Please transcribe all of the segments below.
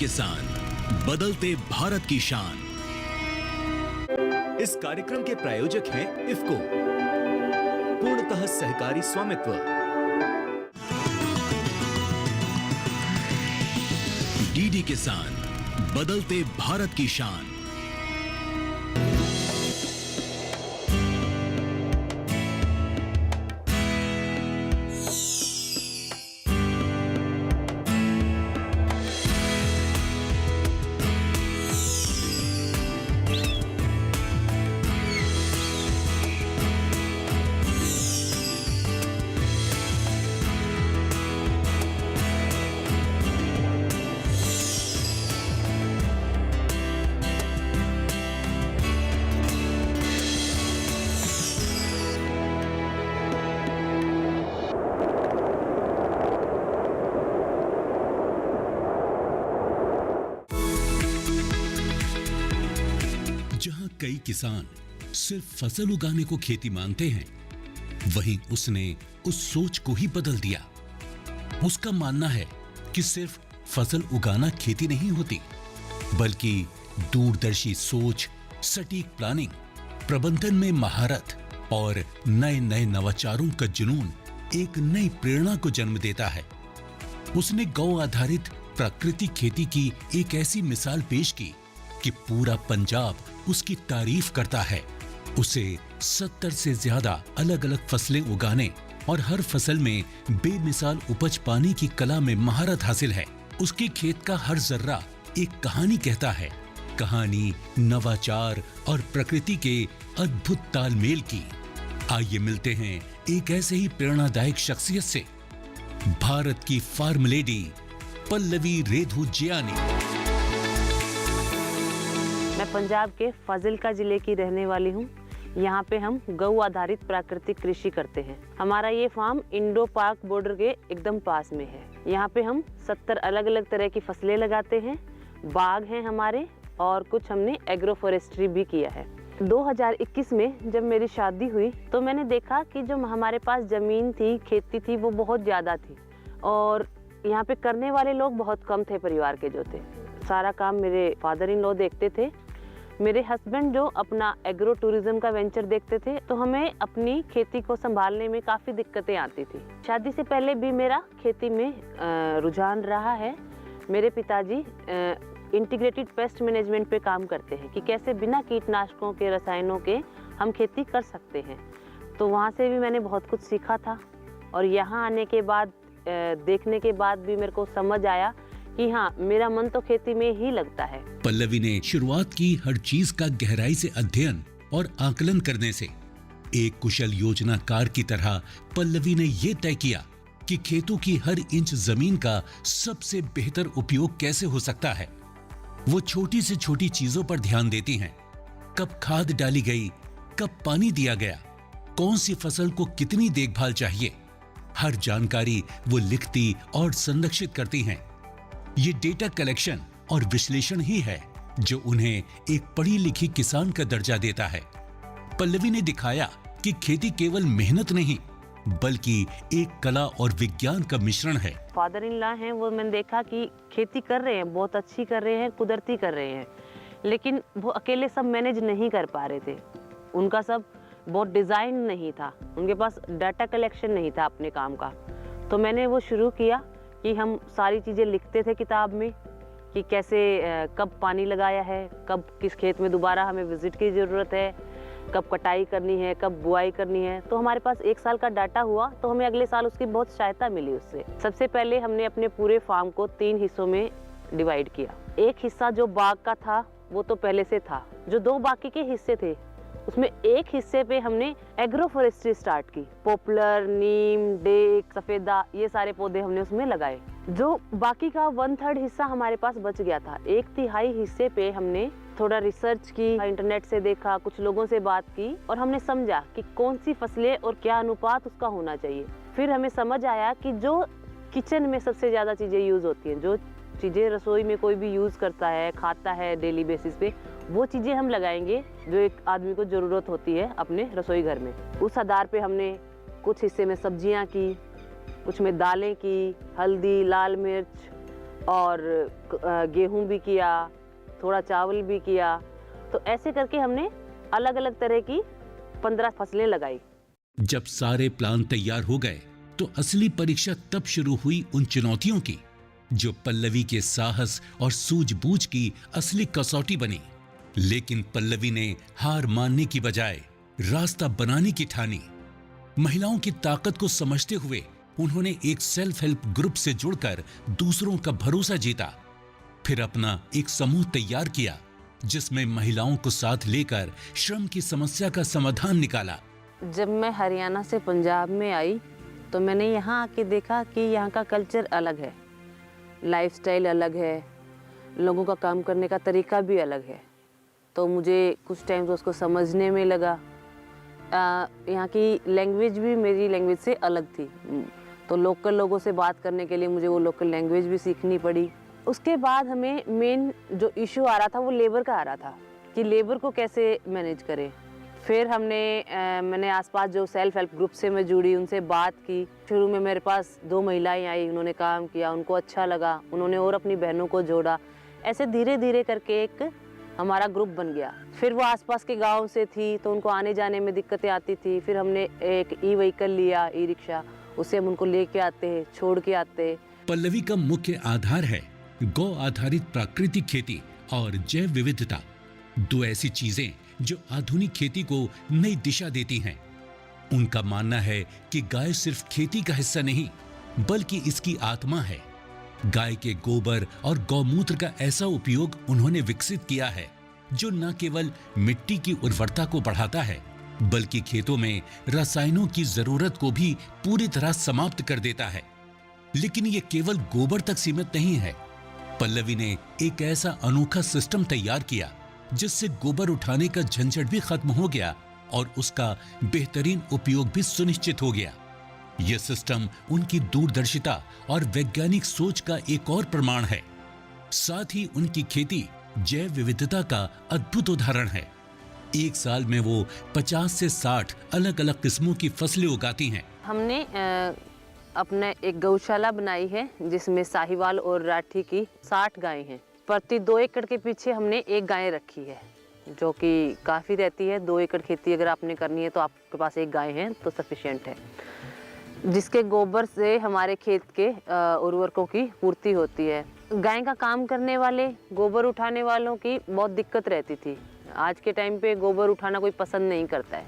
किसान, बदलते भारत की शान। इस कार्यक्रम के प्रायोजक हैं इफ्को, पूर्णतः सहकारी स्वामित्व। डीडी किसान, बदलते भारत की शान। जहां कई किसान सिर्फ फसल उगाने को खेती मानते हैं, वहीं उसने उस सोच को ही बदल दिया। उसका मानना है कि सिर्फ फसल उगाना खेती नहीं होती, बल्कि दूरदर्शी सोच, सटीक प्लानिंग, प्रबंधन में महारत और नए नए नवाचारों का जुनून एक नई प्रेरणा को जन्म देता है। उसने गौ आधारित प्राकृतिक खेती की एक ऐसी मिसाल पेश की कि पूरा पंजाब उसकी तारीफ करता है। उसे 70 से ज्यादा अलग अलग फसलें उगाने और हर फसल में बेमिसाल उपज पाने की कला में महारत हासिल है। उसके खेत का हर जर्रा एक कहानी कहता है, कहानी नवाचार और प्रकृति के अद्भुत तालमेल की। आइए मिलते हैं एक ऐसे ही प्रेरणादायक शख्सियत से, भारत की फार्म लेडी पल्लवी रेधु जियानी। मैं पंजाब के फाजिल्का जिले की रहने वाली हूँ। यहाँ पे हम गौ आधारित प्राकृतिक कृषि करते हैं। हमारा ये फार्म इंडो पाक बॉर्डर के एकदम पास में है। यहाँ पे हम 70 अलग अलग तरह की फसलें लगाते हैं। बाग हैं हमारे और कुछ हमने एग्रो फॉरेस्ट्री भी किया है। 2021 में जब मेरी शादी हुई तो मैंने देखा कि जो हमारे पास ज़मीन थी, खेती थी, वो बहुत ज़्यादा थी और यहाँ पे करने वाले लोग बहुत कम थे परिवार के जो थे। सारा काम मेरे फादर इन लॉ देखते थे। मेरे हस्बैंड जो अपना एग्रो टूरिज्म का वेंचर देखते थे, तो हमें अपनी खेती को संभालने में काफ़ी दिक्कतें आती थी। शादी से पहले भी मेरा खेती में रुझान रहा है। मेरे पिताजी इंटीग्रेटेड पेस्ट मैनेजमेंट पे काम करते हैं कि कैसे बिना कीटनाशकों के, रसायनों के हम खेती कर सकते हैं। तो वहाँ से भी मैंने बहुत कुछ सीखा था और यहाँ आने के बाद देखने के बाद भी मेरे को समझ आया कि हाँ, मेरा मन तो खेती में ही लगता है। पल्लवी ने शुरुआत की हर चीज का गहराई से अध्ययन और आकलन करने से। एक कुशल योजनाकार की तरह पल्लवी ने यह तय किया कि खेतों की हर इंच जमीन का सबसे बेहतर उपयोग कैसे हो सकता है। वो छोटी से छोटी चीजों पर ध्यान देती हैं। कब खाद डाली गई, कब पानी दिया गया, कौन सी फसल को कितनी देखभाल चाहिए, हर जानकारी वो लिखती और संरक्षित करती हैं। ये डेटा कलेक्शन और विश्लेषण ही है जो उन्हें एक पढ़ी लिखी किसान का दर्जा देता है। पल्लवी ने दिखाया कि खेती केवल मेहनत नहीं, बल्कि एक कला और विज्ञान का मिश्रण है। फादर इन लॉ हैं, वो मैंने देखा कि खेती कर रहे हैं, बहुत अच्छी कर रहे हैं, कुदरती कर रहे हैं, लेकिन वो अकेले सब मैनेज नहीं कर पा रहे थे। उनका सब बहुत डिज़ाइन नहीं था, उनके पास डाटा कलेक्शन नहीं था अपने काम का। तो मैंने वो शुरू किया कि हम सारी चीज़ें लिखते थे किताब में कि कैसे कब पानी लगाया है, कब किस खेत में दोबारा हमें विजिट की ज़रूरत है, कब कटाई करनी है, कब बुआई करनी है। तो हमारे पास 1 साल का डाटा हुआ, तो हमें अगले साल उसकी बहुत सहायता मिली उससे। सबसे पहले हमने अपने पूरे फार्म को 3 हिस्सों में डिवाइड किया। एक हिस्सा जो बाग का था वो तो पहले से था। जो 2 बाकी के हिस्से थे उसमें एक हिस्से पे हमने एग्रो फॉरेस्ट्री स्टार्ट की। पॉपुलर, नीम, डेक, सफेदा, ये सारे पौधे हमने उसमें लगाए। जो बाकी का 1/3 हिस्सा हमारे पास बच गया था, 1/3 हिस्से पे हमने थोड़ा रिसर्च की, इंटरनेट से देखा, कुछ लोगों से बात की और हमने समझा कि कौन सी फसलें और क्या अनुपात उसका होना चाहिए। फिर हमें समझ आया कि जो किचन में सबसे ज़्यादा चीज़ें यूज़ होती हैं, जो चीज़ें रसोई में कोई भी यूज़ करता है, खाता है डेली बेसिस पे, वो चीज़ें हम लगाएंगे जो एक आदमी को ज़रूरत होती है अपने रसोई घर में। उस आधार पे हमने कुछ हिस्से में सब्जियां की, कुछ में दालें की, हल्दी, लाल मिर्च, और गेहूं भी किया, थोड़ा चावल भी किया। तो ऐसे करके हमने अलग अलग तरह की 15 फसलें लगाई। जब सारे प्लान तैयार हो गए तो असली परीक्षा तब शुरू हुई उन चुनौतियों की, जो पल्लवी के साहस और सूझबूझ की असली कसौटी बनी। लेकिन पल्लवी ने हार मानने की बजाय रास्ता बनाने की ठानी। महिलाओं की ताकत को समझते हुए उन्होंने एक सेल्फ हेल्प ग्रुप से जुड़कर दूसरों का भरोसा जीता। फिर अपना एक समूह तैयार किया जिसमें महिलाओं को साथ लेकर श्रम की समस्या का समाधान निकाला। जब मैं हरियाणा से पंजाब में आई तो मैंने यहाँ आके देखा कि यहाँ का कल्चर अलग है, लाइफस्टाइल अलग है, लोगों का काम करने का तरीका भी अलग है। तो मुझे कुछ टाइम तो उसको समझने में लगा। यहाँ की लैंग्वेज भी मेरी लैंग्वेज से अलग थी, तो लोकल लोगों से बात करने के लिए मुझे वो लोकल लैंग्वेज भी सीखनी पड़ी। उसके बाद हमें मेन जो इशू आ रहा था वो लेबर का आ रहा था कि लेबर को कैसे मैनेज करें। फिर मैंने आसपास जो सेल्फ हेल्प ग्रुप से मैं जुड़ी, उनसे बात की। शुरू में मेरे पास 2 महिलाएं आई, उन्होंने काम किया, उनको अच्छा लगा, उन्होंने और अपनी बहनों को जोड़ा। ऐसे धीरे धीरे करके एक हमारा ग्रुप बन गया। फिर वो आसपास के गांव से थी तो उनको आने जाने में दिक्कतें आती थी। फिर हमने एक ई-व्हीकल लिया, ई रिक्शा, उससे हम उनको लेके आते, छोड़ के आते। पल्लवी का मुख्य आधार है गौ आधारित प्राकृतिक खेती और जैव विविधता, 2 ऐसी चीजें जो आधुनिक खेती को नई दिशा देती हैं। उनका मानना है कि गाय सिर्फ खेती का हिस्सा नहीं बल्कि इसकी आत्मा है। गाय के गोबर और गौमूत्र का ऐसा उपयोग उन्होंने विकसित किया है जो न केवल मिट्टी की उर्वरता को बढ़ाता है बल्कि खेतों में रसायनों की जरूरत को भी पूरी तरह समाप्त कर देता है। लेकिन ये केवल गोबर तक सीमित नहीं है। पल्लवी ने एक ऐसा अनोखा सिस्टम तैयार किया जिससे गोबर उठाने का झंझट भी खत्म हो गया और उसका बेहतरीन उपयोग भी सुनिश्चित हो गया। यह सिस्टम उनकी दूरदर्शिता और वैज्ञानिक सोच का एक और प्रमाण है। साथ ही उनकी खेती जैव विविधता का अद्भुत उदाहरण है। एक साल में वो 50 से 60 अलग अलग किस्मों की फसलें उगाती हैं। हमने अपने एक गौशाला बनाई है जिसमें साहिवाल और राठी की 60 गायें हैं। प्रति 2 एकड़ के पीछे हमने एक गाय रखी है जो कि काफ़ी रहती है। 2 एकड़ खेती अगर आपने करनी है तो आपके पास एक गाय है तो सफिशिएंट है, जिसके गोबर से हमारे खेत के उर्वरकों की पूर्ति होती है। गाय का काम करने वाले, गोबर उठाने वालों की बहुत दिक्कत रहती थी। आज के टाइम पे गोबर उठाना कोई पसंद नहीं करता है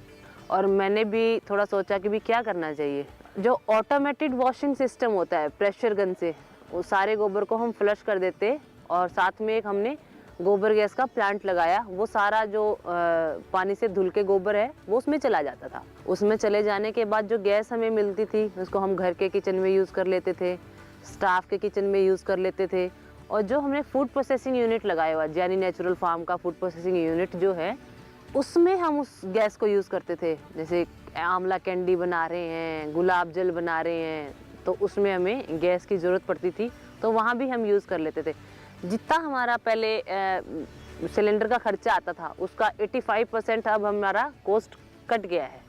और मैंने भी थोड़ा सोचा कि भी क्या करना चाहिए। जो ऑटोमेटेड वॉशिंग सिस्टम होता है प्रेशर गन से, वो सारे गोबर को हम फ्लश कर देते और साथ में एक हमने गोबर गैस का प्लांट लगाया। वो सारा जो पानी से धुल के गोबर है वो उसमें चला जाता था। उसमें चले जाने के बाद जो गैस हमें मिलती थी उसको हम घर के किचन में यूज़ कर लेते थे, स्टाफ के किचन में यूज़ कर लेते थे। और जो हमने फूड प्रोसेसिंग यूनिट लगाया हुआ यानी नेचुरल फार्म का फूड प्रोसेसिंग यूनिट जो है, उसमें हम उस गैस को यूज़ करते थे। जैसे आंवला कैंडी बना रहे हैं, गुलाब जल बना रहे हैं, तो उसमें हमें गैस की ज़रूरत पड़ती थी तो वहाँ भी हम यूज़ कर लेते थे। जितना हमारा पहले सिलेंडर का खर्चा आता था उसका 85% अब हमारा कॉस्ट कट गया है,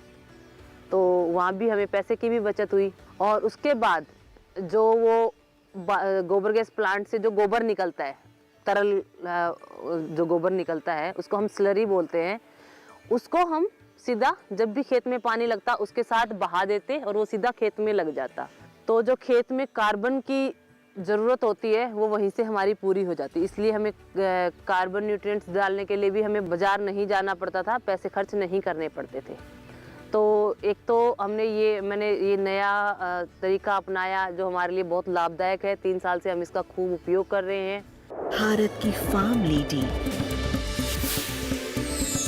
तो वहाँ भी हमें पैसे की भी बचत हुई। और उसके बाद जो वो गोबर गैस प्लांट से जो गोबर निकलता है, तरल जो गोबर निकलता है उसको हम स्लरी बोलते हैं, उसको हम सीधा जब भी खेत में पानी लगता उसके साथ बहा देते और वो सीधा खेत में लग जाता। तो जो खेत में कार्बन की ज़रूरत होती है वो वहीं से हमारी पूरी हो जाती। इसलिए हमें कार्बन न्यूट्रिएंट्स डालने के लिए भी हमें बाज़ार नहीं जाना पड़ता था, पैसे खर्च नहीं करने पड़ते थे। तो एक तो मैंने ये नया तरीका अपनाया जो हमारे लिए बहुत लाभदायक है। 3 साल से हम इसका खूब उपयोग कर रहे हैं। भारत की फार्म लेडी,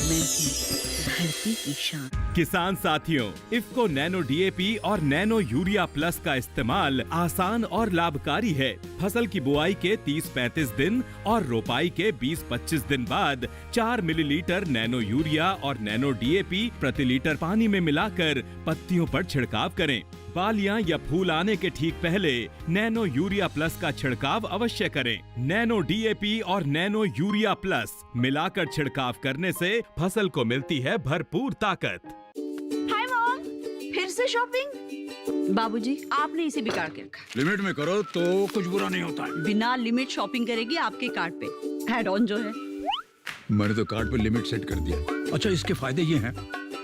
मैं हूँ धरती की शान। किसान साथियों, इफ्को नैनो डीएपी और नैनो यूरिया प्लस का इस्तेमाल आसान और लाभकारी है। फसल की बुआई के 30-35 दिन और रोपाई के 20-25 दिन बाद 4 मिलीलीटर नैनो यूरिया और नैनो डीएपी प्रति लीटर पानी में मिलाकर पत्तियों पर छिड़काव करें। बालियां या फूल आने के ठीक पहले नैनो यूरिया प्लस का छिड़काव अवश्य करें। नैनो डीएपी और नैनो यूरिया प्लस मिलाकर छिड़काव करने से फसल को मिलती है भरपूर ताकत। हाय मॉम, फिर से शॉपिंग? बाबूजी, आपने इसे बिगाड़ के रखा। लिमिट में करो तो कुछ बुरा नहीं होता है। बिना लिमिट शॉपिंग करेगी आपके कार्ड पे। ऐड ऑन जो है। मैंने तो कार्ड पे लिमिट सेट कर दिया। अच्छा, इसके फायदे ये हैं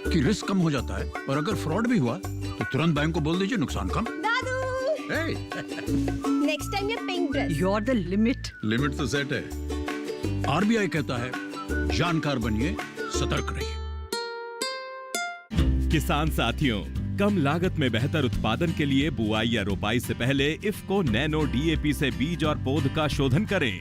कि रिस्क कम हो जाता है और अगर फ्रॉड भी हुआ तो तुरंत बैंक को बोल दीजिए, नुकसान कम। दादू, नेक्स्ट टाइम ये pink dress. You are the limit. Limit तो सेट है। आरबीआई कहता है जानकार बनिए, सतर्क रहिए। किसान साथियों, कम लागत में बेहतर उत्पादन के लिए बुआई या रोपाई से पहले इफ्को नैनो डीएपी से बीज और पौध का शोधन करें।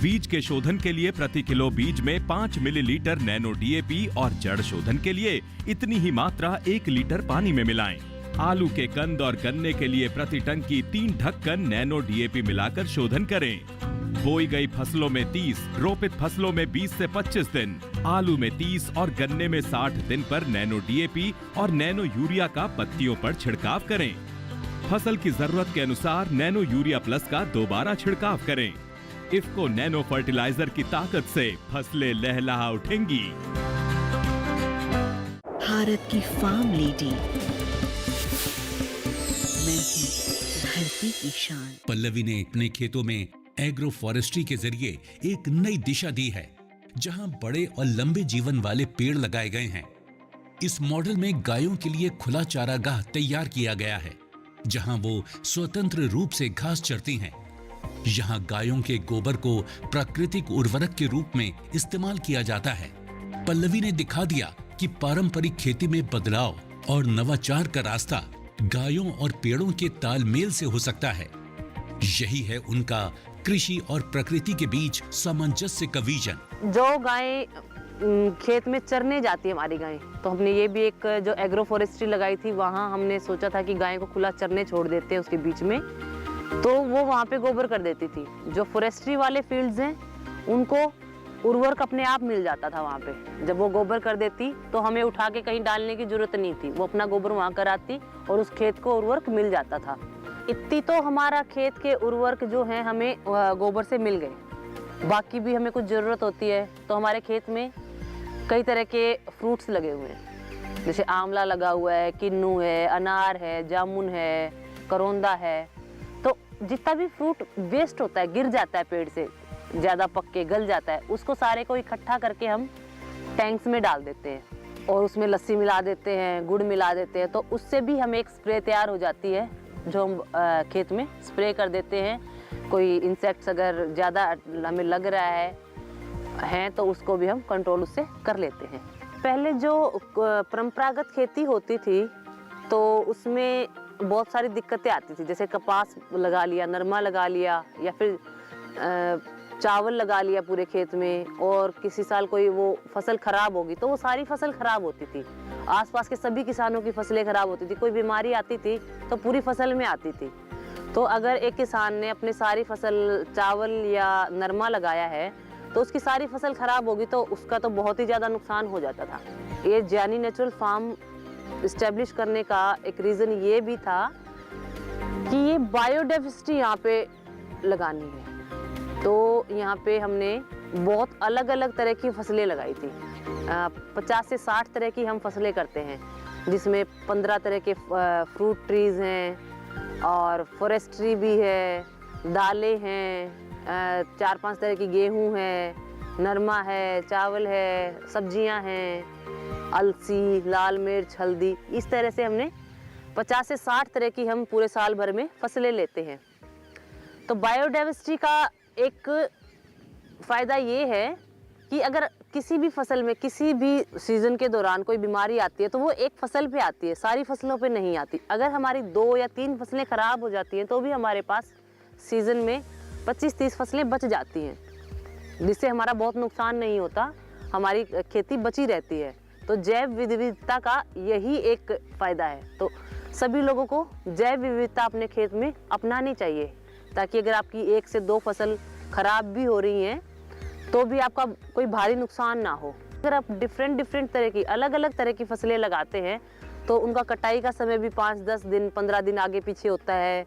बीज के शोधन के लिए प्रति किलो बीज में 5 मिलीलीटर नैनो डीएपी और जड़ शोधन के लिए इतनी ही मात्रा 1 लीटर पानी में मिलाएं। आलू के कंद और गन्ने के लिए प्रति टंकी 3 ढक्कन नैनो डीएपी मिलाकर शोधन करें। बोई गई फसलों में 30, रोपित फसलों में 20 से 25 दिन, आलू में 30 और गन्ने में 60 दिन पर नैनो डीएपी और नैनो यूरिया का पत्तियों पर छिड़काव करें। फसल की जरूरत के अनुसार नैनो यूरिया प्लस का दोबारा छिड़काव करें। इफ्को नैनो फर्टिलाइजर की ताकत से फसलें लहलहा उठेंगी। भारत की फार्म लेडी, मैं हूँ धरती की शान। पल्लवी ने अपने खेतों में एग्रो फॉरेस्ट्री के जरिए एक नई दिशा दी है, जहां बड़े और लंबे जीवन वाले पेड़ लगाए गए हैं। इस मॉडल में गायों के लिए खुला चारागाह तैयार किया गया है, जहां वो स्वतंत्र रूप से घास चरती हैं। यहाँ गायों के गोबर को प्राकृतिक उर्वरक के रूप में इस्तेमाल किया जाता है। पल्लवी ने दिखा दिया कि पारंपरिक खेती में बदलाव और नवाचार का रास्ता गायों और पेड़ों के तालमेल से हो सकता है। यही है उनका कृषि और प्रकृति के बीच सामंजस्य का विजन। जो गायें खेत में चरने जाती है हमारी गायें, तो हमने ये भी एक जो एग्रो फॉरेस्ट्री लगाई थी, वहाँ हमने सोचा था कि गाय को खुला चरने छोड़ देते हैं उसके बीच में, तो वो वहाँ पे गोबर कर देती थी। जो फॉरेस्ट्री वाले फील्ड्स हैं उनको उर्वरक अपने आप मिल जाता था वहाँ पे। जब वो गोबर कर देती तो हमें उठा के कहीं डालने की जरूरत नहीं थी, वो अपना गोबर वहाँ कराती और उस खेत को उर्वरक मिल जाता था। इतनी तो हमारा खेत के उर्वरक जो है हमें गोबर से मिल गए। बाकी भी हमें कुछ ज़रूरत होती है तो हमारे खेत में कई तरह के फ्रूट्स लगे हुए हैं, जैसे आंवला लगा हुआ है, किन्नू है, अनार है, जामुन है, करौंदा है। तो जितना भी फ्रूट वेस्ट होता है, गिर जाता है पेड़ से, ज़्यादा पक के गल जाता है, उसको सारे को इकट्ठा करके हम टैंक्स में डाल देते हैं और उसमें लस्सी मिला देते हैं, गुड़ मिला देते हैं। तो उससे भी हमें एक स्प्रे तैयार हो जाती है जो हम खेत में स्प्रे कर देते हैं। कोई इंसेक्ट्स अगर ज़्यादा हमें लग रहा है तो उसको भी हम कंट्रोल उससे कर लेते हैं। पहले जो परंपरागत खेती होती थी तो उसमें बहुत सारी दिक्कतें आती थी, जैसे कपास लगा लिया, नरमा लगा लिया, या फिर चावल लगा लिया पूरे खेत में, और किसी साल कोई वो फसल खराब होगी तो वो सारी फसल खराब होती थी। आसपास के सभी किसानों की फसलें खराब होती थी। कोई बीमारी आती थी तो पूरी फसल में आती थी। तो अगर एक किसान ने अपनी सारी फसल चावल या नरमा लगाया है तो उसकी सारी फसल खराब होगी तो उसका तो बहुत ही ज़्यादा नुकसान हो जाता था। ये जानी नेचुरल फार्म इस्टेब्लिश करने का एक रीज़न ये भी था कि ये बायोडाइवर्सिटी यहाँ पे लगानी है। तो यहाँ पे हमने बहुत अलग अलग तरह की फसलें लगाई थी। 50 से 60 तरह की हम फसलें करते हैं, जिसमें 15 तरह के फ्रूट ट्रीज हैं और फॉरेस्ट्री भी है, दालें हैं, 4-5 तरह की गेहूं है, नरमा है, चावल है, सब्जियां हैं, अलसी, लाल मिर्च, हल्दी। इस तरह से हमने 50 से 60 तरह की हम पूरे साल भर में फसलें लेते हैं। तो बायोडाइवर्सिटी का एक फ़ायदा ये है कि अगर किसी भी फसल में किसी भी सीज़न के दौरान कोई बीमारी आती है तो वो एक फसल पे आती है, सारी फसलों पे नहीं आती। अगर हमारी 2 या 3 फसलें ख़राब हो जाती हैं तो भी हमारे पास सीज़न में 25-30 फसलें बच जाती हैं, जिससे हमारा बहुत नुकसान नहीं होता, हमारी खेती बची रहती है। तो जैव विविधता का यही एक फ़ायदा है। तो सभी लोगों को जैव विविधता अपने खेत में अपनानी चाहिए, ताकि अगर आपकी 1 से 2 फसल खराब भी हो रही हैं तो भी आपका कोई भारी नुकसान ना हो। अगर आप डिफरेंट तरह की अलग अलग तरह की फसलें लगाते हैं तो उनका कटाई का समय भी 5-10 दिन 15 दिन आगे पीछे होता है,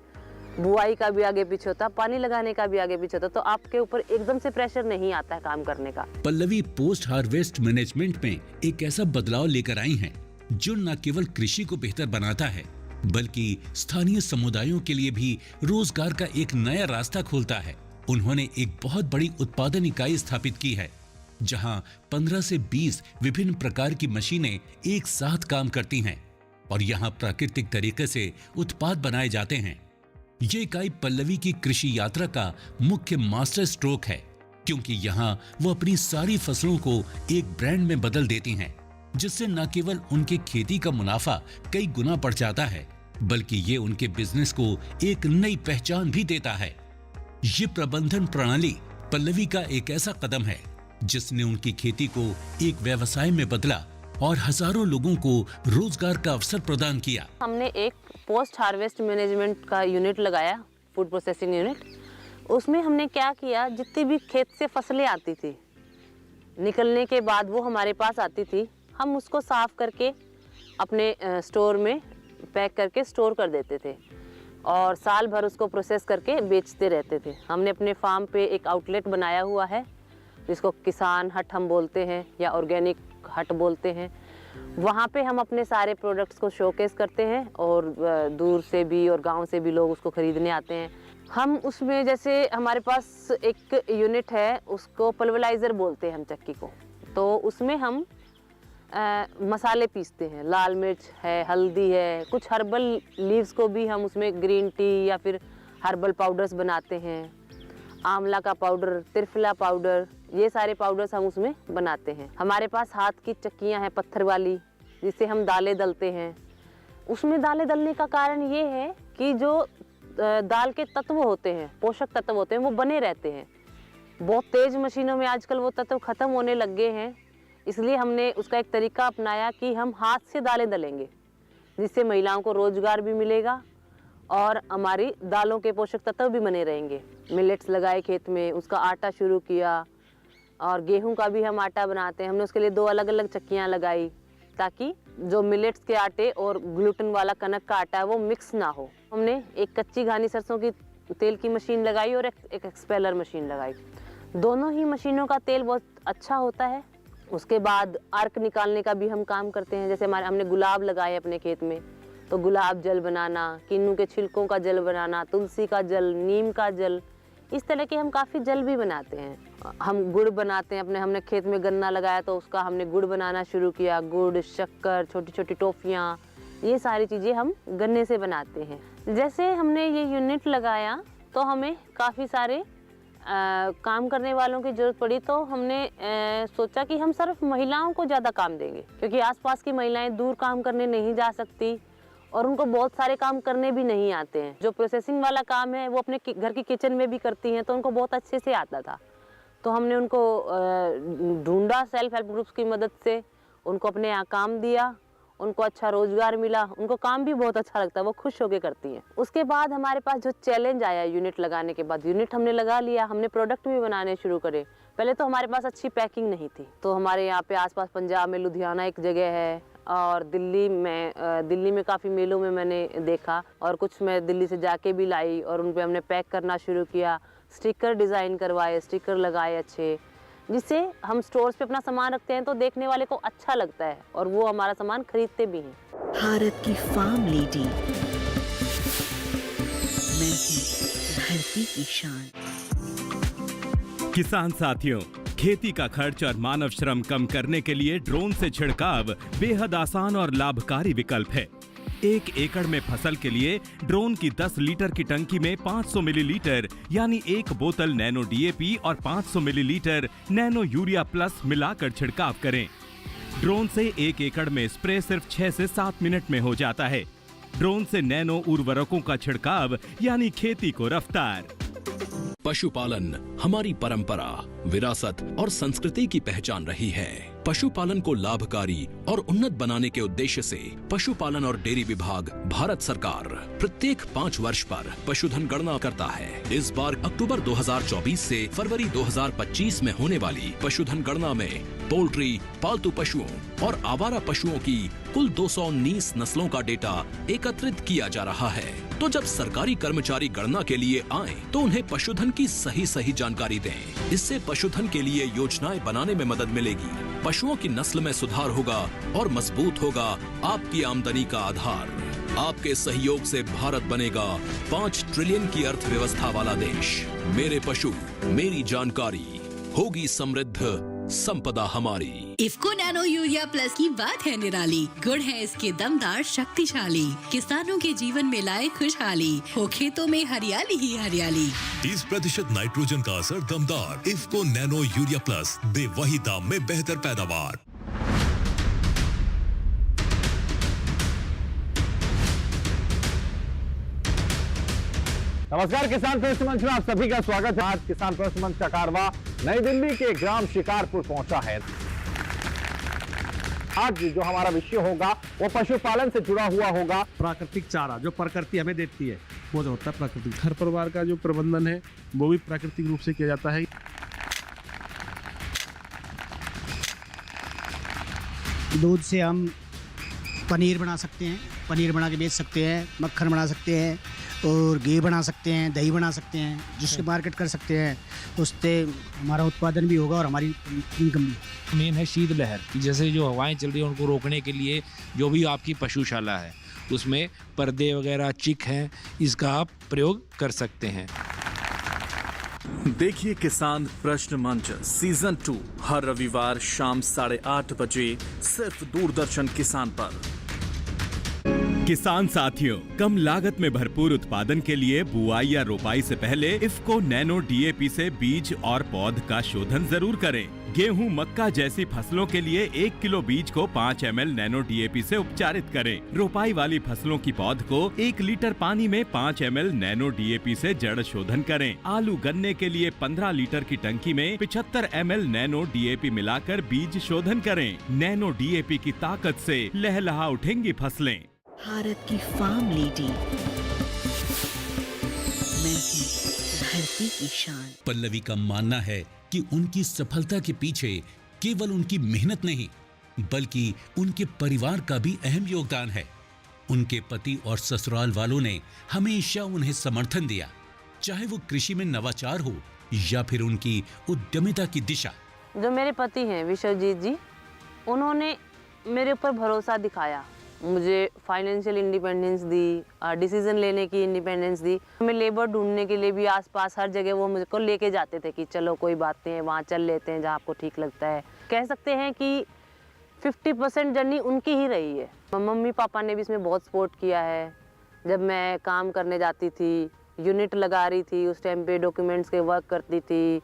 बुआई का भी आगे पीछे होता है, पानी लगाने का भी आगे पीछे होता है। तो आपके ऊपर एकदम से प्रेशर नहीं आता है काम करने का। पल्लवी पोस्ट हार्वेस्ट मैनेजमेंट में एक ऐसा बदलाव लेकर आई हैं जो न केवल कृषि को बेहतर बनाता है बल्कि स्थानीय समुदायों के लिए भी रोजगार का एक नया रास्ता खोलता है। उन्होंने एक बहुत बड़ी उत्पादन इकाई स्थापित की है, जहां 15 से 20 विभिन्न प्रकार की मशीनें एक साथ काम करती हैं और यहां प्राकृतिक तरीके से उत्पाद बनाए जाते हैं। ये इकाई पल्लवी की कृषि यात्रा का मुख्य मास्टर स्ट्रोक है, क्योंकि यहां वो अपनी सारी फसलों को एक ब्रांड में बदल देती हैं, जिससे न केवल उनके खेती का मुनाफा कई गुना बढ़ जाता है, बल्कि ये उनके बिजनेस को एक नई पहचान भी देता है। ये प्रबंधन प्रणाली पल्लवी का एक ऐसा कदम है जिसने उनकी खेती को एक व्यवसाय में बदला और हजारों लोगों को रोजगार का अवसर प्रदान किया। हमने एक पोस्ट हार्वेस्ट मैनेजमेंट का यूनिट लगाया, फूड प्रोसेसिंग यूनिट। उसमें हमने क्या किया, जितनी भी खेत से फसलें आती थी, निकलने के बाद वो हमारे पास आती थी, हम उसको साफ करके अपने स्टोर में पैक करके स्टोर कर देते थे और साल भर उसको प्रोसेस करके बेचते रहते थे। हमने अपने फार्म पे एक आउटलेट बनाया हुआ है, जिसको किसान हट हम बोलते हैं या ऑर्गेनिक हट बोलते हैं। वहाँ पे हम अपने सारे प्रोडक्ट्स को शोकेस करते हैं और दूर से भी और गांव से भी लोग उसको ख़रीदने आते हैं। हम उसमें, जैसे हमारे पास एक यूनिट है, उसको पल्वराइज़र बोलते हैं हम चक्की को, तो उसमें हम मसाले पीसते हैं। लाल मिर्च है, हल्दी है, कुछ हर्बल लीव्स को भी हम उसमें ग्रीन टी या फिर हर्बल पाउडर्स बनाते हैं। आंवला का पाउडर, त्रिफला पाउडर, ये सारे पाउडर्स हम उसमें बनाते हैं। हमारे पास हाथ की चक्कियां हैं पत्थर वाली, जिससे हम दालें दलते हैं। उसमें दालें दलने का कारण ये है कि जो दाल के तत्व होते हैं, पोषक तत्व होते हैं, वो बने रहते हैं। बहुत तेज़ मशीनों में आजकल वो तत्व ख़त्म होने लग गए हैं, इसलिए हमने उसका एक तरीका अपनाया कि हम हाथ से दालें दलेंगे, जिससे महिलाओं को रोजगार भी मिलेगा और हमारी दालों के पोषक तत्व भी बने रहेंगे। मिलेट्स लगाए खेत में, उसका आटा शुरू किया और गेहूं का भी हम आटा बनाते हैं। हमने उसके लिए 2 अलग अलग चक्कियां लगाई, ताकि जो मिलेट्स के आटे और ग्लूटेन वाला कनक का आटा है वो मिक्स ना हो। हमने एक कच्ची घानी सरसों की तेल की मशीन लगाई और एक एक्सपेलर मशीन लगाई। दोनों ही मशीनों का तेल बहुत अच्छा होता है। उसके बाद अर्क निकालने का भी हम काम करते हैं। जैसे हमने गुलाब लगाए अपने खेत में, तो गुलाब जल बनाना, किन्नू के छिलकों का जल बनाना, तुलसी का जल, नीम का जल, इस तरह के हम काफ़ी जल भी बनाते हैं। हम गुड़ बनाते हैं हमने खेत में गन्ना लगाया तो उसका हमने गुड़ बनाना शुरू किया। गुड़, शक्कर, छोटी छोटी टॉफ़ियाँ, ये सारी चीज़ें हम गन्ने से बनाते हैं। जैसे हमने ये यूनिट लगाया तो हमें काफ़ी सारे काम करने वालों की ज़रूरत पड़ी, तो हमने सोचा कि हम सिर्फ महिलाओं को ज़्यादा काम देंगे, क्योंकि आसपास की महिलाएं दूर काम करने नहीं जा सकती और उनको बहुत सारे काम करने भी नहीं आते हैं। जो प्रोसेसिंग वाला काम है वो अपने घर की किचन में भी करती हैं, तो उनको बहुत अच्छे से आता था। तो हमने उनको ढूंढा, सेल्फ हेल्प ग्रुप्स की मदद से उनको अपने यहाँ काम दिया, उनको अच्छा रोजगार मिला, उनको काम भी बहुत अच्छा लगता है, वो खुश होकर करती हैं। उसके बाद हमारे पास जो चैलेंज आया यूनिट लगाने के बाद, यूनिट हमने लगा लिया, हमने प्रोडक्ट भी बनाने शुरू करे। पहले तो हमारे पास अच्छी पैकिंग नहीं थी, तो हमारे यहाँ पे आसपास पंजाब में लुधियाना एक जगह है और दिल्ली में काफ़ी मेलों में मैंने देखा और कुछ मैं दिल्ली से जाके भी लाई और उन पे हमने पैक करना शुरू किया। स्टिकर डिज़ाइन करवाए, स्टिकर लगाए अच्छे, जिससे हम स्टोर्स पे अपना सामान रखते हैं तो देखने वाले को अच्छा लगता है और वो हमारा सामान खरीदते भी हैं। भारत की फार्म लेडी, मैं हूँ धरती की शान। किसान साथियों, खेती का खर्च और मानव श्रम कम करने के लिए ड्रोन से छिड़काव बेहद आसान और लाभकारी विकल्प है। 1 एकड़ में फसल के लिए ड्रोन की 10 लीटर की टंकी में 500 मिलीलीटर यानी 1 बोतल नैनो डीएपी और 500 मिलीलीटर नैनो यूरिया प्लस मिलाकर छिड़काव करें। ड्रोन से 1 एकड़ में स्प्रे सिर्फ 6 से 7 मिनट में हो जाता है। ड्रोन से नैनो उर्वरकों का छिड़काव यानी खेती को रफ्तार। पशुपालन हमारी परंपरा, विरासत और संस्कृति की पहचान रही है। पशुपालन को लाभकारी और उन्नत बनाने के उद्देश्य से पशुपालन और डेयरी विभाग भारत सरकार प्रत्येक 5 वर्ष पर पशुधन गणना करता है। इस बार अक्टूबर 2024 से फरवरी 2025 में होने वाली पशुधन गणना में पोल्ट्री, पालतू पशुओं और आवारा पशुओं की कुल 219 नस्लों का डेटा एकत्रित किया जा रहा है। तो जब सरकारी कर्मचारी गणना के लिए आए तो उन्हें पशुधन की सही जानकारी दें। इससे पशुधन के लिए योजनाएं बनाने में मदद मिलेगी, पशुओं की नस्ल में सुधार होगा और मजबूत होगा आपकी आमदनी का आधार। आपके सहयोग से भारत बनेगा 5 ट्रिलियन की अर्थव्यवस्था वाला देश। मेरे पशु, मेरी जानकारी, होगी समृद्ध संपदा हमारी। इफ्को नैनो यूरिया प्लस की बात है निराली। गुण है इसके दमदार, शक्तिशाली, किसानों के जीवन में लाए खुशहाली। हो खेतों में हरियाली ही हरियाली। 30% नाइट्रोजन का असर दमदार। इफ्को नैनो यूरिया प्लस दे वही दाम में बेहतर पैदावार। नमस्कार, किसान प्रश्न मंच में आप सभी का स्वागत है। आज किसान प्रश्न मंच का कारवां नई दिल्ली के ग्राम शिकारपुर पहुंचा है। आज जो हमारा विषय होगा वो पशुपालन से जुड़ा हुआ होगा। प्राकृतिक चारा जो प्रकृति हमें देती है वो जो होता है प्राकृतिक। हर परिवार का जो प्रबंधन है वो भी प्राकृतिक रूप से किया जाता है। दूध से हम पनीर बना सकते हैं, पनीर बना के बेच सकते हैं, मक्खन बना सकते हैं और घी बना सकते हैं, दही बना सकते हैं, जिससे मार्केट कर सकते हैं। उससे हमारा उत्पादन भी होगा और हमारी इनकम भी। मेन है शीतलहर, जैसे जो हवाएं चल रही हैं उनको रोकने के लिए जो भी आपकी पशुशाला है उसमें पर्दे वगैरह चिक हैं, इसका आप प्रयोग कर सकते हैं। देखिए किसान प्रश्न मंच सीजन 2 हर रविवार शाम 8:30 बजे सिर्फ दूरदर्शन किसान पर। किसान साथियों, कम लागत में भरपूर उत्पादन के लिए बुआई या रोपाई से पहले इफ्को नैनो डीएपी से बीज और पौध का शोधन जरूर करें। गेहूं, मक्का जैसी फसलों के लिए 1 किलो बीज को 5 ml नैनो डीएपी से उपचारित करें। रोपाई वाली फसलों की पौध को 1 लीटर पानी में 5 ml नैनो डीएपी से जड़ शोधन करें। आलू, गन्ने के लिए 15 लीटर की टंकी में 75 ml नैनो डीएपी मिलाकर बीज शोधन करें। नैनो डीएपी की ताकत से लहलहा उठेंगी फसलें। भारत की फार्म लेडी, मैं हूँ धरती की शान। पल्लवी का मानना है कि उनकी सफलता के पीछे केवल उनकी मेहनत नहीं बल्कि उनके परिवार का भी अहम योगदान है। उनके पति और ससुराल वालों ने हमेशा उन्हें समर्थन दिया, चाहे वो कृषि में नवाचार हो या फिर उनकी उद्यमिता की दिशा। जो मेरे पति हैं विश्वजीत जी, उन्होंने मेरे ऊपर भरोसा दिखाया, मुझे फाइनेंशियल इंडिपेंडेंस दी, डिसीजन लेने की इंडिपेंडेंस दी। हमें लेबर ढूंढने के लिए भी आसपास हर जगह वो मुझको लेके जाते थे कि चलो कोई बात नहीं है, वहाँ चल लेते हैं जहाँ आपको ठीक लगता है। कह सकते हैं कि 50% जर्नी उनकी ही रही है। मम्मी पापा ने भी इसमें बहुत सपोर्ट किया है। जब मैं काम करने जाती थी, यूनिट लगा रही थी, उस टाइम पे डॉक्यूमेंट्स के वर्क करती थी,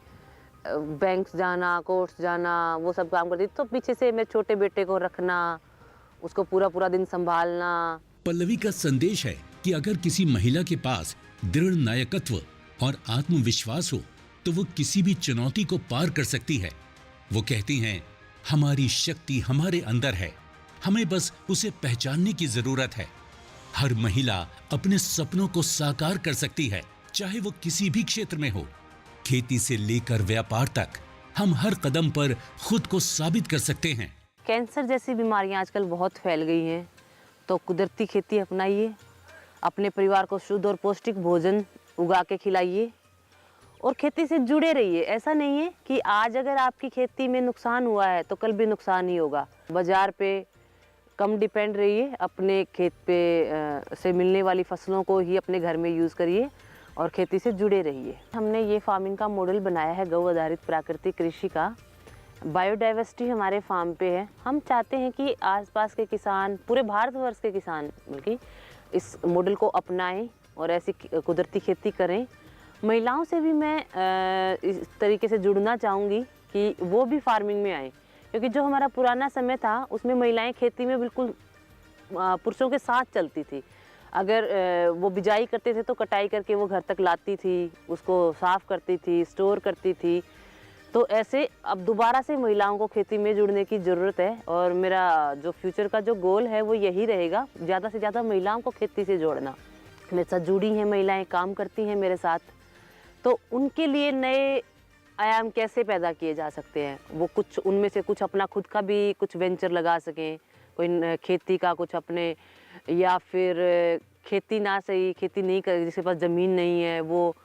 बैंक्स जाना, कोर्ट्स जाना, वो सब काम करती थी, तो पीछे से मेरे छोटे बेटे को रखना, उसको पूरा दिन संभालना। पल्लवी का संदेश है कि अगर किसी महिला के पास दृढ़ नायकत्व और आत्मविश्वास हो तो वो किसी भी चुनौती को पार कर सकती है। वो कहती हैं, हमारी शक्ति हमारे अंदर है, हमें बस उसे पहचानने की जरूरत है। हर महिला अपने सपनों को साकार कर सकती है, चाहे वो किसी भी क्षेत्र में हो। खेती से लेकर व्यापार तक हम हर कदम पर खुद को साबित कर सकते हैं। कैंसर जैसी बीमारियां आजकल बहुत फैल गई हैं, तो कुदरती खेती अपनाइए, अपने परिवार को शुद्ध और पौष्टिक भोजन उगा के खिलाइए और खेती से जुड़े रहिए। ऐसा नहीं है कि आज अगर आपकी खेती में नुकसान हुआ है तो कल भी नुकसान ही होगा। बाजार पे कम डिपेंड रहिए, अपने खेत पे से मिलने वाली फसलों को ही अपने घर में यूज़ करिए और खेती से जुड़े रहिए। हमने ये फार्मिंग का मॉडल बनाया है गौ आधारित प्राकृतिक कृषि का। बायोडाइवर्सिटी हमारे फार्म पे है। हम चाहते हैं कि आसपास के किसान, पूरे भारतवर्ष के किसान बल्कि इस मॉडल को अपनाएं और ऐसी कुदरती खेती करें। महिलाओं से भी मैं इस तरीके से जुड़ना चाहूँगी कि वो भी फार्मिंग में आएँ, क्योंकि जो हमारा पुराना समय था उसमें महिलाएं खेती में बिल्कुल पुरुषों के साथ चलती थी। अगर वो बिजाई करते थे तो कटाई करके वो घर तक लाती थी, उसको साफ़ करती थी, स्टोर करती थी। तो ऐसे अब दोबारा से महिलाओं को खेती में जुड़ने की ज़रूरत है और मेरा जो फ्यूचर का जो गोल है वो यही रहेगा, ज़्यादा से ज़्यादा महिलाओं को खेती से जोड़ना। मेरे साथ जुड़ी हैं महिलाएं, काम करती हैं मेरे साथ, तो उनके लिए नए आयाम कैसे पैदा किए जा सकते हैं, वो कुछ उनमें से कुछ अपना खुद का भी कुछ वेंचर लगा सकें, कोई खेती का कुछ अपने, या फिर खेती ना सही, खेती नहीं कर, जिसके पास ज़मीन नहीं है वो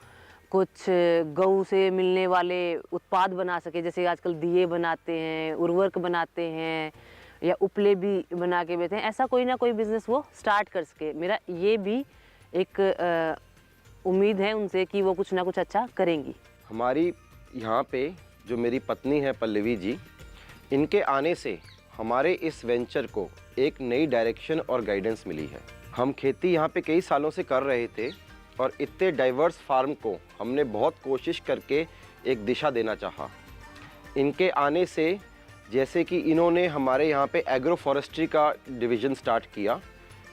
कुछ गऊ से मिलने वाले उत्पाद बना सके। जैसे आजकल दिए बनाते हैं, उर्वरक बनाते हैं, या उपले भी बना के बेचते हैं। ऐसा कोई ना कोई बिजनेस वो स्टार्ट कर सके। मेरा ये भी एक उम्मीद है उनसे कि वो कुछ ना कुछ अच्छा करेंगी। हमारी यहाँ पे जो मेरी पत्नी है पल्लवी जी, इनके आने से हमारे इस वेंचर को एक नई डायरेक्शन और गाइडेंस मिली है। हम खेती यहाँ पे कई सालों से कर रहे थे और इतने डाइवर्स फार्म को हमने बहुत कोशिश करके एक दिशा देना चाहा। इनके आने से जैसे कि इन्होंने हमारे यहाँ पे एग्रो फॉरेस्ट्री का डिवीज़न स्टार्ट किया,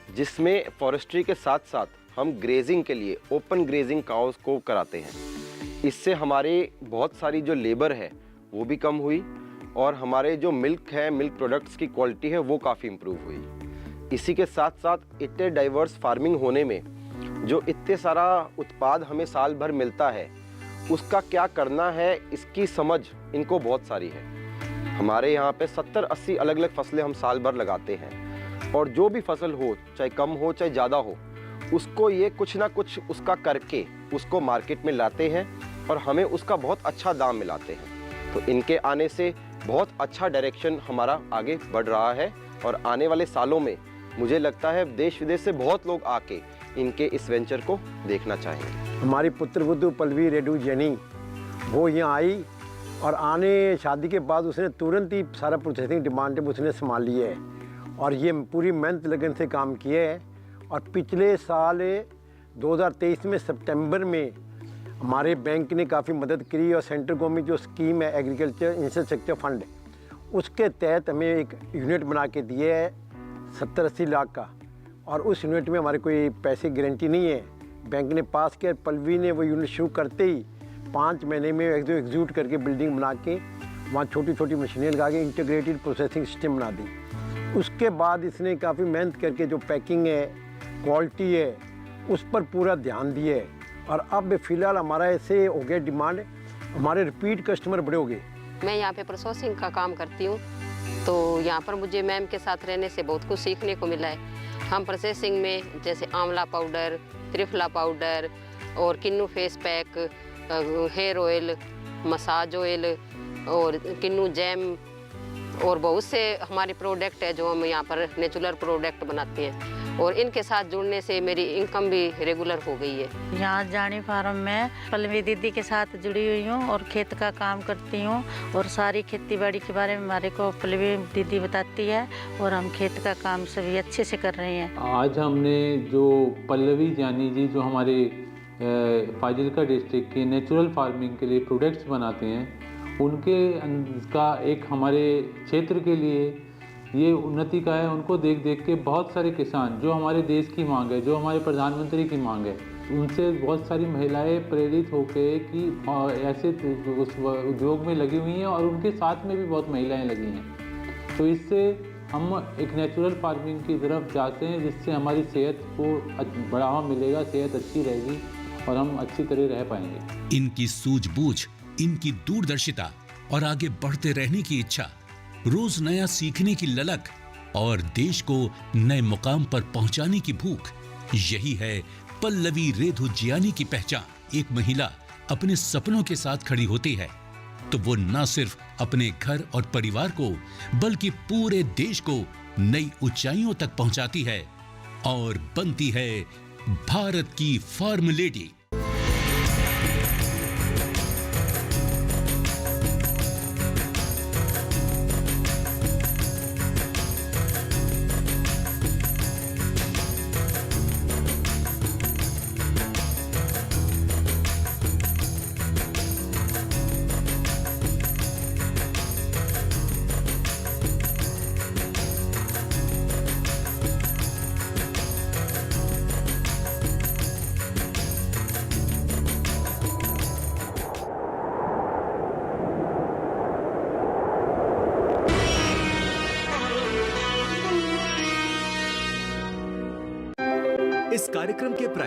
जिसमें फॉरेस्ट्री के साथ साथ हम ग्रेजिंग के लिए ओपन ग्रेजिंग काउस को कराते हैं। इससे हमारे बहुत सारी जो लेबर है वो भी कम हुई और हमारे जो मिल्क है, मिल्क प्रोडक्ट्स की क्वालिटी है वो काफ़ी इम्प्रूव हुई। इसी के साथ साथ इतने डाइवर्स फार्मिंग होने में जो इतने सारा उत्पाद हमें साल भर मिलता है, उसका क्या करना है इसकी समझ इनको बहुत सारी है। हमारे यहाँ पे 70-80 अलग अलग फसलें हम साल भर लगाते हैं और जो भी फसल हो, चाहे कम हो चाहे ज़्यादा हो, उसको ये कुछ ना कुछ उसका करके उसको मार्केट में लाते हैं और हमें उसका बहुत अच्छा दाम मिलाते हैं। तो इनके आने से बहुत अच्छा डायरेक्शन हमारा आगे बढ़ रहा है और आने वाले सालों में मुझे लगता है देश विदेश से बहुत लोग आके इनके इस वेंचर को देखना चाहेंगे। हमारी पुत्रवधू पल्लवी रेड्डू जैनी वो यहाँ आई और आने शादी के बाद उसने तुरंत ही सारा प्रोसेसिंग डिमांड उसने संभाल लिया है और ये पूरी मेहनत लगन से काम किए है। और पिछले साल 2023 में सितंबर में हमारे बैंक ने काफ़ी मदद करी और सेंट्रल गवर्नमेंट जो स्कीम है एग्रीकल्चर इंफ्रास्ट्रक्चर फंड, उसके तहत हमें एक यूनिट बना के दिए है 70-80 लाख का। और उस यूनिट में हमारे कोई पैसे गारंटी नहीं है, बैंक ने पास किया। पल्लवी ने वो यूनिट शुरू करते ही 5 महीने में एग्जीक्यूट करके बिल्डिंग बना के वहाँ छोटी छोटी मशीनें लगा के इंटीग्रेटेड प्रोसेसिंग सिस्टम बना दी। उसके बाद इसने काफ़ी मेहनत करके जो पैकिंग है, क्वालिटी है, उस पर पूरा ध्यान दिए है। और अब फ़िलहाल हमारा ऐसे हो गया डिमांड, हमारे रिपीट कस्टमर बड़े हो गए। मैं यहाँ पे प्रोसेसिंग का काम करती हूँ, तो यहाँ पर मुझे मैम के साथ रहने से बहुत कुछ सीखने को मिला है। हम प्रोसेसिंग में जैसे आंवला पाउडर, त्रिफला पाउडर और kinnow face pack, hair oil, massage oil और किन्नू जैम और बहुत से हमारे प्रोडक्ट है जो हम यहाँ पर नेचुरल प्रोडक्ट बनाते हैं। और इनके साथ जुड़ने से मेरी इनकम भी रेगुलर हो गई है। यहाँ जानी फार्म में पल्लवी दीदी के साथ जुड़ी हुई हूँ और खेत का काम करती हूँ और सारी खेती बाड़ी के बारे में हमारे को पल्लवी दीदी बताती है और हम खेत का काम सभी अच्छे से कर रहे हैं। आज हमने जो पल्लवी जानी जी जो हमारे फाजिलका डिस्ट्रिक्ट के नेचुरल फार्मिंग के लिए प्रोडक्ट्स बनाते हैं, उनके का एक हमारे क्षेत्र के लिए ये उन्नति का है। उनको देख देख के बहुत सारे किसान, जो हमारे देश की मांग है, जो हमारे प्रधानमंत्री की मांग है, उनसे बहुत सारी महिलाएं प्रेरित होकर कि ऐसे उस उद्योग में लगी हुई हैं और उनके साथ में भी बहुत महिलाएं लगी हैं। तो इससे हम एक नेचुरल फार्मिंग की तरफ जाते हैं, जिससे हमारी सेहत को बढ़ावा मिलेगा, सेहत अच्छी रहेगी और हम अच्छी तरह रह पाएंगे। इनकी सूझबूझ, इनकी दूरदर्शिता और आगे बढ़ते रहने की इच्छा, रोज नया सीखने की ललक और देश को नए मुकाम पर पहुंचाने की भूख, यही है पल्लवी रेधु जियानी की पहचान। एक महिला अपने सपनों के साथ खड़ी होती है तो वो न सिर्फ अपने घर और परिवार को बल्कि पूरे देश को नई ऊंचाइयों तक पहुंचाती है और बनती है भारत की फार्म लेडी। इस कार्यक्रम के